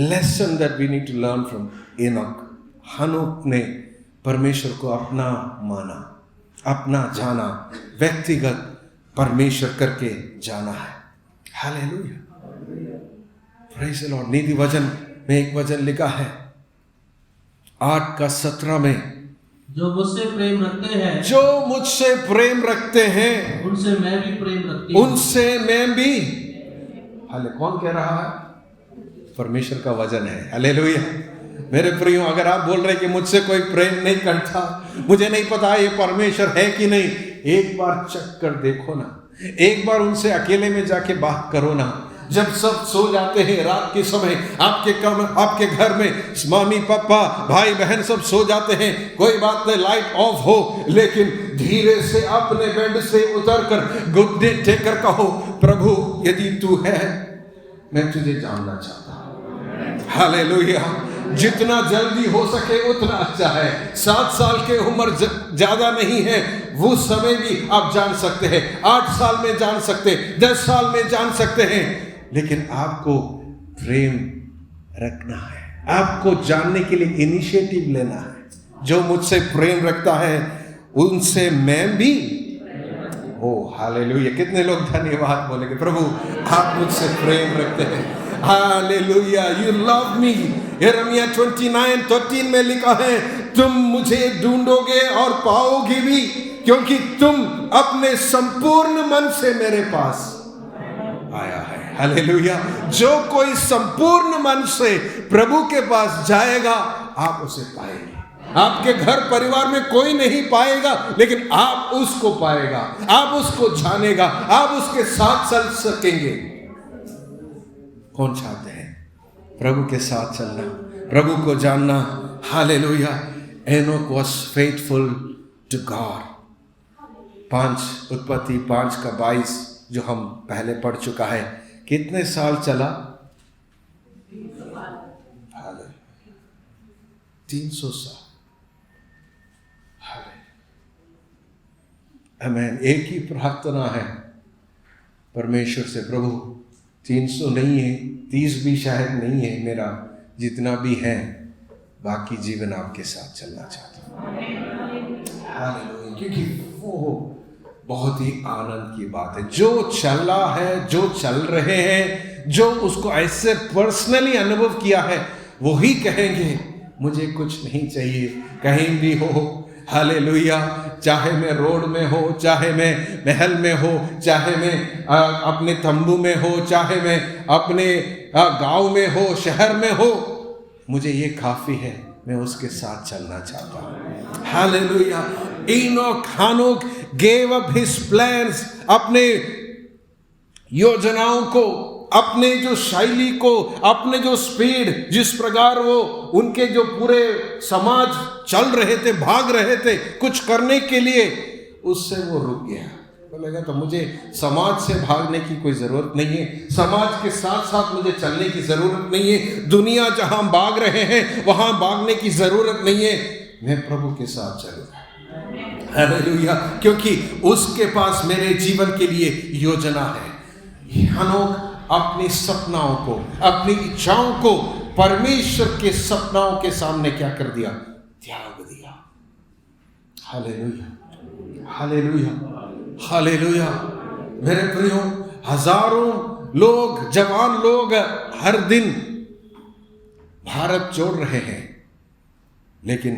A: lesson that we need to learn from Enoch. हनोक ने परमेश्वर को अपना माना, अपना जाना, व्यक्तिगत परमेश्वर करके जाना है। Hallelujah, praise the Lord. नीति वचन में एक वचन लिखा है 8:17 में,
B: जो मुझसे प्रेम रखते हैं,
A: जो मुझसे प्रेम रखते हैं,
B: उनसे मैं भी प्रेम रखती हूं।
A: उनसे मैं भी। हाले, कौन कह रहा है? परमेश्वर का वचन है। हालेलुया। मेरे प्रियो, अगर आप बोल रहे कि मुझसे कोई प्रेम नहीं करता, मुझे नहीं पता ये परमेश्वर है कि नहीं, एक बार चेक कर देखो ना। एक बार उनसे अकेले में जाके बात करो ना। जब सब सो जाते हैं रात के समय, आपके घर में मामी पापा भाई बहन सब सो जाते हैं, कोई बात नहीं, लाइट ऑफ हो, लेकिन धीरे से अपने बेड से उतर कर घुटने टेक कर कहो, प्रभु यदि तू है, मैं तुझे जानना चाहता हूं। हालेलुया। जितना जल्दी हो सके उतना अच्छा है। 7 साल के उम्र ज्यादा नहीं है, वो समय भी आप जान सकते हैं, 8 साल में जान सकते, 10 साल में जान सकते हैं, लेकिन आपको प्रेम रखना है, आपको जानने के लिए इनिशिएटिव लेना है। जो मुझसे प्रेम रखता है उनसे मैं भी, ओ हालेलुया। कितने लोग धन्यवाद बोलेंगे, प्रभु आप मुझसे प्रेम रखते हैं, हालेलुया, यू लव मी। यिर्मयाह 29:13 में लिखा है, तुम मुझे ढूंढोगे और पाओगे भी, क्योंकि तुम अपने संपूर्ण मन से मेरे पास आया है। हालेलुया। जो कोई संपूर्ण मन से प्रभु के पास जाएगा आप उसे पाएंगे। आपके घर परिवार में कोई नहीं पाएगा, लेकिन आप उसको पाएगा, आप उसको जानेगा, आप उसके साथ चल सकेंगे। कौन चाहते हैं प्रभु के साथ चलना, प्रभु को जानना? Hallelujah. Enoch was faithful to God. 5 उत्पत्ति 5:22 जो हम पहले पढ़ चुका है, कितने साल चला? 300 साल। आमीन। एक ही प्रार्थना है परमेश्वर से, प्रभु 300 नहीं है, 30 भी शायद नहीं है, मेरा जितना भी है बाकी जीवन आपके साथ चलना चाहता हूँ। हालेलुया। क्योंकि वो बहुत ही आनंद की बात है। जो चला है, जो चल रहे हैं, जो उसको ऐसे पर्सनली अनुभव किया है, वो ही कहेंगे मुझे कुछ नहीं चाहिए कहीं भी हो। हालेलुया। चाहे मैं रोड में हो, चाहे मैं महल में हो, चाहे मैं अपने तंबू में हो, चाहे मैं अपने गांव में हो, शहर में हो, मुझे ये काफी है, मैं उसके साथ चलना चाहता हूँ। Hallelujah. Enoch gave up his plans, अपने योजनाओं को, अपने जो शैली को, अपने जो स्पीड, जिस प्रकार वो उनके जो पूरे समाज चल रहे थे, भाग रहे थे कुछ करने के लिए, उससे वो रुक गया। बोलेगा तो मुझे समाज से भागने की कोई जरूरत नहीं है, समाज के साथ साथ मुझे चलने की जरूरत नहीं है, दुनिया जहां भाग रहे हैं वहां भागने की जरूरत नहीं है, मैं प्रभु के साथ चलूंगा। हालेलुया। क्योंकि उसके पास मेरे जीवन के लिए योजना है। हनोक अपनी सपनाओं को, अपनी इच्छाओं को परमेश्वर के सपनाओं के सामने क्या कर दिया? त्याग दिया। Hallelujah, hallelujah, hallelujah. मेरे प्रियो, हजारों लोग, जवान लोग हर दिन भारत छोड़ रहे हैं, लेकिन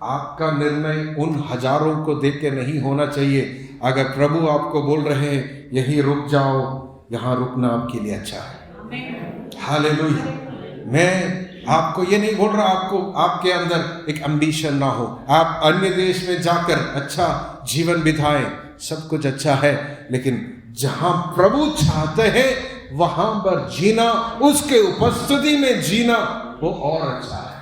A: आपका निर्णय उन हजारों को देख के नहीं होना चाहिए। अगर प्रभु आपको बोल रहे हैं यहीं रुक जाओ, यहाँ रुकना आपके लिए अच्छा है। हालेलुया। मैं आपको ये नहीं बोल रहा आपको आपके अंदर एक एम्बिशन ना हो, आप अन्य देश में जाकर अच्छा जीवन बिताएं, सब कुछ अच्छा है, लेकिन जहां प्रभु चाहते हैं वहां पर जीना, उसके उपस्थिति में जीना, वो और अच्छा है।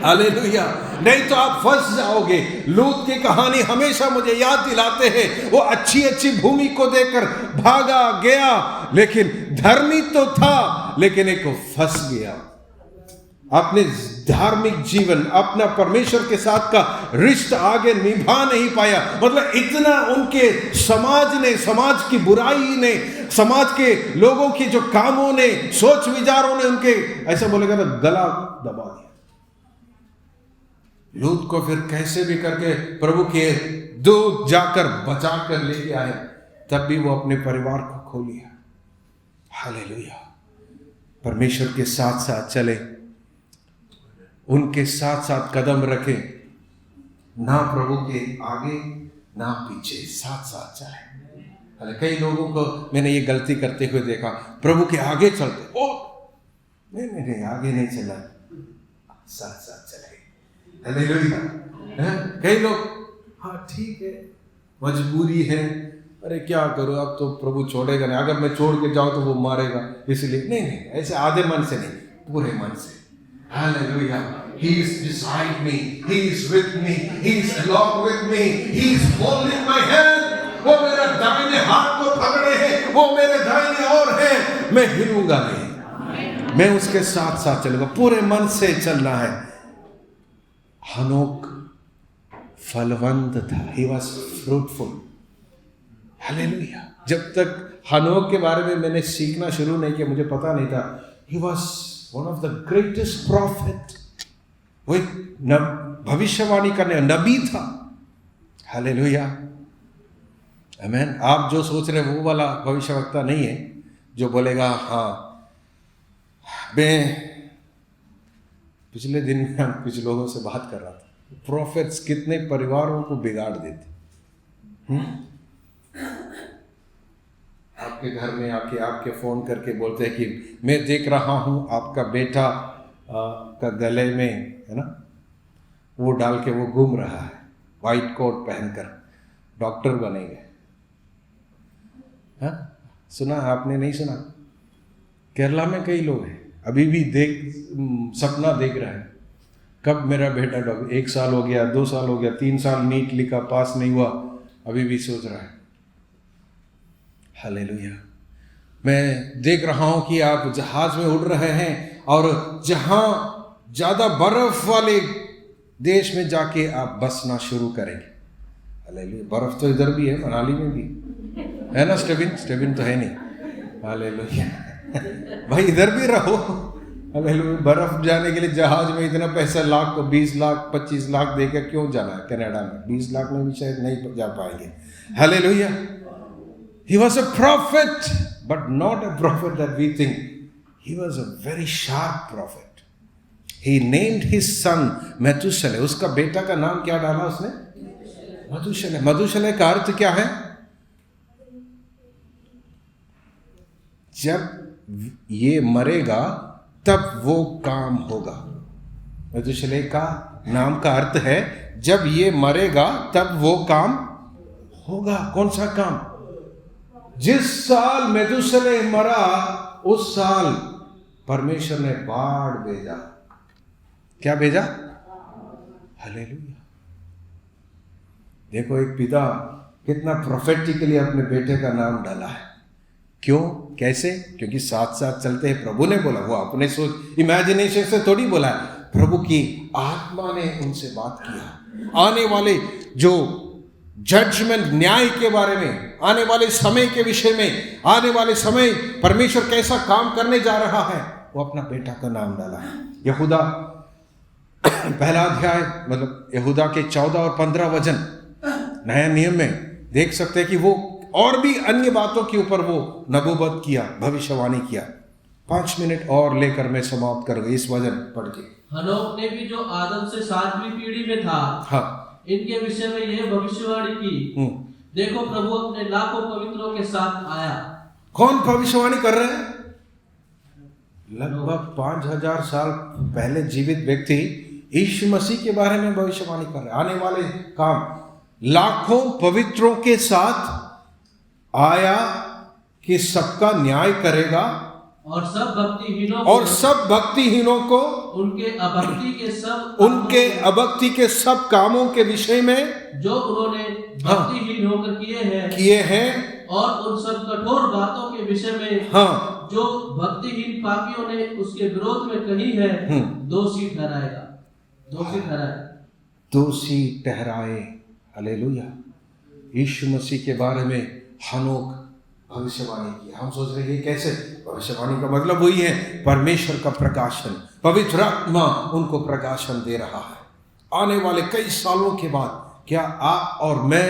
A: हालेलुया। नहीं तो आप फंस जाओगे। लूत की कहानी हमेशा मुझे याद दिलाते हैं, वो अच्छी अच्छी भूमि को देकर भागा गया, लेकिन धर्मी तो था, लेकिन एक फंस गया। अपने धार्मिक जीवन, अपना परमेश्वर के साथ का रिश्ता आगे निभा नहीं पाया। मतलब इतना उनके समाज ने, समाज की बुराई ने, समाज के लोगों की जो कामों ने, सोच विचारों ने उनके, ऐसा बोलेगा तो गला दबा दिया। लूत को फिर कैसे भी करके प्रभु के दूत जाकर बचा कर लेके आए, तब भी वो अपने परिवार को खो लिया। हालेलुया। परमेश्वर के साथ साथ चले, उनके साथ साथ कदम रखें, ना प्रभु के आगे ना पीछे, साथ साथ चले। कई लोगों को मैंने ये गलती करते हुए देखा, प्रभु के आगे चलते, ओ नहीं आगे नहीं चला, साथ साथ चले। हालेलुया। कई लोग हाँ ठीक है मजबूरी है, अरे क्या करो अब तो प्रभु छोड़ेगा नहीं, अगर मैं छोड़ के जाऊं तो वो मारेगा, इसलिए नहीं, ऐसे आधे मन से नहीं, पूरे मन से। Hallelujah. He is beside me, He is with me, He is along with me, He is holding my hand। वो मेरे दाहिने हाथ को पकड़े हैं, वो मेरे दाहिने ओर है, मैं हिलूंगा नहीं। मैं उसके साथ साथ चलूंगा, पूरे मन से चलना है। हनोक फलवंत था, ही वॉज फ्रूटफुल। हालेलुया। जब तक हनोक के बारे में मैंने सीखना शुरू नहीं किया, मुझे पता नहीं था, he was one of the greatest profit. वो एक भविष्यवाणी करने नबी था। हालेलुया, आमीन। आप जो सोच रहे वो वाला भविष्यवक्ता नहीं है जो बोलेगा हाँ। मैं पिछले दिन में हम कुछ लोगों से बात कर रहा था, प्रॉफिट्स कितने परिवारों को बिगाड़ देते। आपके घर में आके आपके फ़ोन करके बोलते हैं कि मैं देख रहा हूँ आपका बेटा का गले में है ना वो डाल के वो घूम रहा है, वाइट कोट पहनकर, डॉक्टर बनेंगे। हाँ, सुना आपने? नहीं सुना? केरला में कई लोग हैं अभी भी सपना देख रहे हैं, कब मेरा बेटा डॉक्टर। 1 साल हो गया, 2 साल हो गया, 3 साल नीट लिखा, पास नहीं हुआ, अभी भी सोच रहा है। हालेलुया। मैं देख रहा हूं कि आप जहाज में उड़ रहे हैं और जहां ज्यादा बर्फ वाले देश में जाके आप बसना शुरू करेंगे। हालेलुया। बर्फ तो इधर भी है, मनाली में भी है ना। स्टेबिन तो है नहीं। हालेलुया। भाई इधर भी रहो। हालेलुया। बर्फ जाने के लिए जहाज में इतना पैसा, लाख को 20 लाख 25 लाख देकर क्यों जाना है कनाडा में? 20 लाख में भी शायद नहीं जा पाएंगे। Hallelujah. He was a prophet, but not a prophet that we think. He was a very sharp prophet. He named his son Methuselah. उसका बेटा का नाम क्या डाला उसने? मधुशलह। मधुशलह का अर्थ क्या है? जब ये मरेगा तब वो काम होगा। मधुशलह का नाम का अर्थ है जब ये मरेगा तब वो काम होगा। कौन सा काम? जिस साल मेथुसेलह मरा उस साल परमेश्वर ने बाढ़ भेजा। क्या भेजा? हालेलुया। देखो एक पिता कितना प्रोफेटिकली अपने बेटे का नाम डाला है। क्यों? कैसे? क्योंकि साथ साथ चलते हैं। प्रभु ने बोला, वो अपने सोच इमेजिनेशन से थोड़ी बोला है, प्रभु की आत्मा ने उनसे बात किया। आने वाले जो जजमेंट, न्याय के बारे में, आने वाले समय के विषय में, आने वाले समय परमेश्वर कैसा काम करने जा रहा है, वो अपना बेटा का नाम डाला है। यहूदा पहला अध्याय, मतलब यहूदा के 14 और 15 वचन नया नियम में देख सकते हैं कि वो और भी अन्य बातों के ऊपर वो नबूवत किया, भविष्यवाणी किया। 5 मिनट और लेकर मैं समाप्त कर गई इस वचन पढ़ के।
B: हनोक ने भी जो आदम से 7वीं पीढ़ी में था, हाँ, इनके विषय में यह भविष्यवाणी की, देखो प्रभु अपने लाखों पवित्रों के साथ आया।
A: कौन भविष्यवाणी कर रहे हैं? लगभग 5000 साल पहले जीवित व्यक्ति यीशु मसीह के बारे में भविष्यवाणी कर रहे हैं। आने वाले काम, लाखों पवित्रों के साथ आया कि सबका न्याय करेगा
B: और सब भक्तिहीनों को उनके अभक्ति के सब कामों के विषय में जो उन्होंने भक्तिहीन होकर किए हैं और उन सब कठोर बातों के विषय में जो भक्तिहीन पापियों ने उसके विरोध में कही है, दोषी
A: ठहराए। हालेलुया। यीशु मसीह के बारे में हनोक भविष्यवाणी की। हम सोच रहे हैं कैसे? भविष्यवाणी का मतलब वही है, परमेश्वर का प्रकाशन, पवित्र आत्मा उनको प्रकाशन दे रहा है। आने वाले कई सालों के बाद क्या आप और मैं,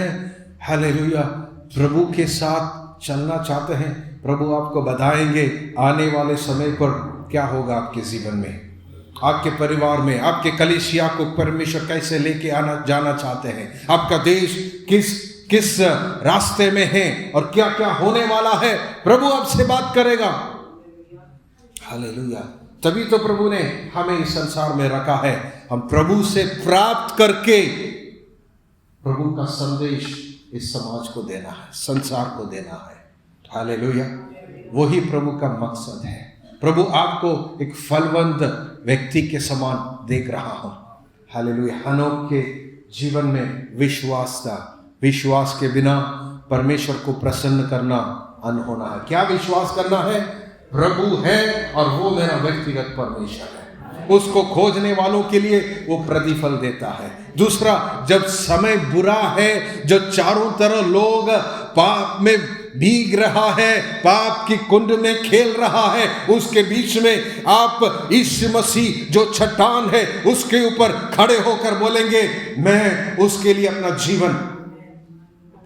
A: हालेलुया, प्रभु के साथ चलना चाहते हैं? प्रभु आपको बताएंगे आने वाले समय पर क्या होगा आपके जीवन में, आपके परिवार में, आपके कलीसिया को परमेश्वर कैसे लेके जाना चाहते हैं, आपका देश किस रास्ते में है और क्या क्या होने वाला है। प्रभु आपसे बात करेगा। हालेलुया। तभी तो प्रभु ने हमें इस संसार में रखा है। हम प्रभु से प्राप्त करके प्रभु का संदेश इस समाज को देना है, संसार को देना है। हालेलुया। वही प्रभु का मकसद है। प्रभु आपको एक फलवंत व्यक्ति के समान देख रहा हूं। हालेलुया। हनोक के जीवन में विश्वास था। विश्वास के बिना परमेश्वर को प्रसन्न करना अनहोना है। क्या विश्वास करना है? प्रभु है और वो मेरा व्यक्तिगत परमेश्वर है। उसको खोजने वालों के लिए वो प्रतिफल देता है। दूसरा, जब समय बुरा है, जो चारों तरफ लोग पाप में भीग रहा है, पाप की कुंड में खेल रहा है, उसके बीच में आप यीशु मसीह जो चट्टान है उसके ऊपर खड़े होकर बोलेंगे, मैं उसके लिए अपना जीवन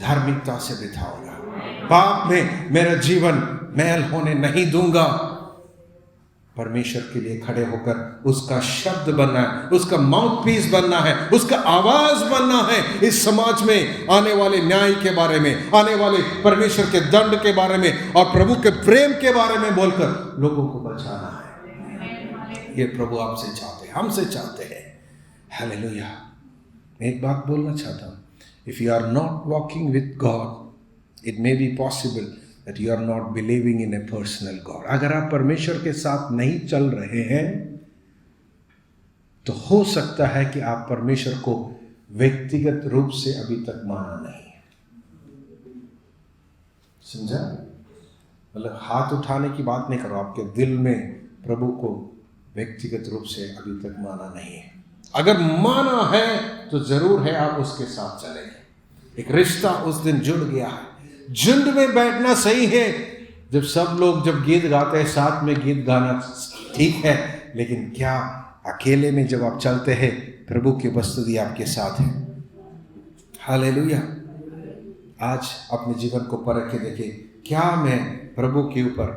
A: धार्मिकता से बिताऊंगा, पाप में मेरा जीवन मैल होने नहीं दूंगा। परमेश्वर के लिए खड़े होकर उसका शब्द बनना है, उसका माउथ पीस बनना है, उसका आवाज बनना है। इस समाज में आने वाले न्याय के बारे में, आने वाले परमेश्वर के दंड के बारे में और प्रभु के प्रेम के बारे में बोलकर लोगों को बचाना है। ये प्रभु आपसे चाहते हैं, हमसे चाहते हैं। हालेलुया। मैं एक बात बोलना चाहता हूं, if you are not walking with God, it may be possible that you are not believing in a personal God. अगर आप परमेश्वर के साथ नहीं चल रहे हैं तो हो सकता है कि आप परमेश्वर को व्यक्तिगत रूप से अभी तक माना नहीं है। समझा? मतलब हाथ उठाने की बात नहीं करो, आपके दिल में प्रभु को व्यक्तिगत रूप से अभी तक माना नहीं है। अगर माना है तो जरूर है आप उसके साथ चलेंगे। एक रिश्ता उस दिन जुड़ गया है। झुंड में बैठना सही है, जब सब लोग जब गीत गाते हैं साथ में गीत गाना ठीक है, लेकिन क्या अकेले में जब आप चलते हैं प्रभु की उपस्थिति आपके साथ है? हालेलुया। आज अपने जीवन को परख के देखें, क्या मैं प्रभु के ऊपर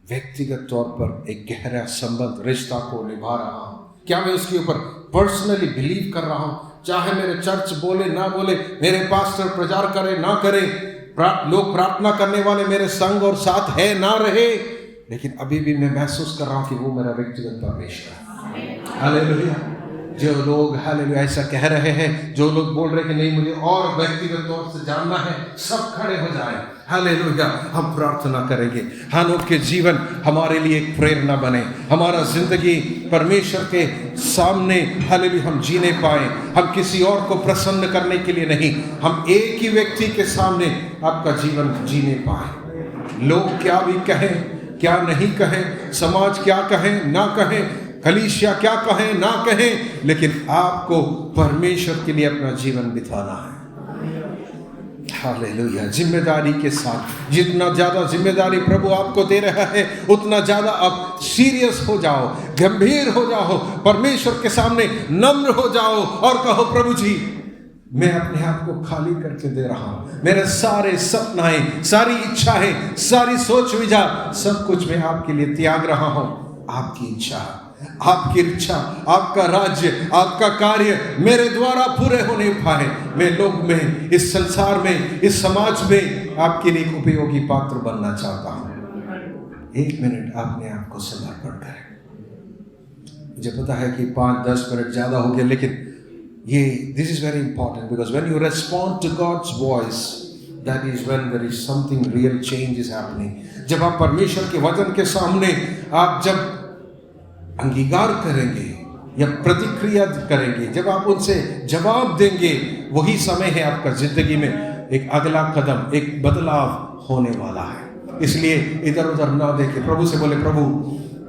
A: व्यक्तिगत तौर पर एक गहरा संबंध रिश्ता को निभा रहा हूं? क्या मैं उसके ऊपर पर्सनली बिलीव कर रहा हूं? चाहे मेरे चर्च बोले ना बोले, मेरे पास्टर प्रचार करे ना करे, लोग प्रार्थना करने वाले मेरे संग और साथ है ना रहे, लेकिन अभी भी मैं महसूस कर रहा हूं कि वो मेरा व्यक्तिगत परमेश्वर है। हालेलुया। जो लोग हालेलुया ऐसा कह रहे हैं, जो लोग बोल रहे हैं कि नहीं मुझे और व्यक्तिगत तौर से जानना है, सब खड़े हो जाए। हालेलुया। हम प्रार्थना करेंगे हनोक के जीवन हमारे लिए एक प्रेरणा बने, हमारा जिंदगी परमेश्वर के सामने हालेलुया हम जीने पाए। हम किसी और को प्रसन्न करने के लिए नहीं, हम एक ही व्यक्ति के सामने आपका जीवन जीने पाए। लोग क्या भी कहें, क्या नहीं कहें, समाज क्या कहें ना कहें, कलीसिया क्या कहें ना कहें, लेकिन आपको परमेश्वर के लिए अपना जीवन बिताना है। हालेलुया। जिम्मेदारी के साथ, जितना ज्यादा जिम्मेदारी प्रभु आपको दे रहा है उतना ज्यादा आप सीरियस हो जाओ, गंभीर हो जाओ, परमेश्वर के सामने नम्र हो जाओ और कहो, प्रभु जी मैं अपने आप को खाली करके दे रहा हूं। मेरे सारे सपनाएं, सारी इच्छाएं, सारी सोच विचार, सब कुछ मैं आपके लिए त्याग रहा हूं। आपकी इच्छा, आपकी इच्छा, आपका राज्य, आपका कार्य मेरे द्वारा पूरे होने पाए। मैं लोग में, इस संसार में, इस समाज में आपके लिए एक उपयोगी पात्र बनना चाहता हूं। एक मिनट अपने आप को समर्पण करें। मुझे पता है कि 5-10 मिनट ज्यादा हो गया, लेकिन ये this is very important, because when you respond to God's voice, that is when there is something real change is happening. जब आप परमेश्वर के वचन के सामने आप जब अंगीकार करेंगे या प्रतिक्रिया करेंगे, जब आप उनसे जवाब देंगे, वही समय है आपका जिंदगी में एक अगला कदम, एक बदलाव होने वाला है। इसलिए इधर उधर ना देखे, प्रभु से बोले, प्रभु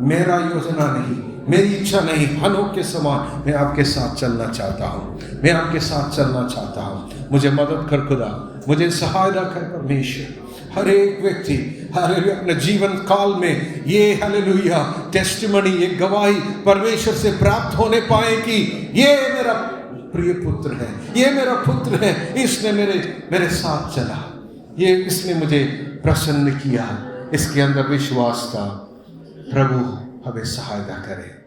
A: मेरा योजना नहीं, मेरी इच्छा नहीं, हनोक के समान मैं आपके साथ चलना चाहता हूँ, मैं आपके साथ चलना चाहता हूँ। मुझे मदद कर खुदा, मुझे सहायता कर परमेश्वर। हर एक व्यक्ति हालेलुया अपने जीवन काल में ये हालेलुया टेस्टिमनी, ये गवाही परमेश्वर से प्राप्त होने पाए कि ये मेरा प्रिय पुत्र है, ये मेरा पुत्र है, इसने मेरे साथ चला, ये इसने मुझे प्रसन्न किया। इसके अंदर विश्वास था। प्रभु हमें सहायता करे।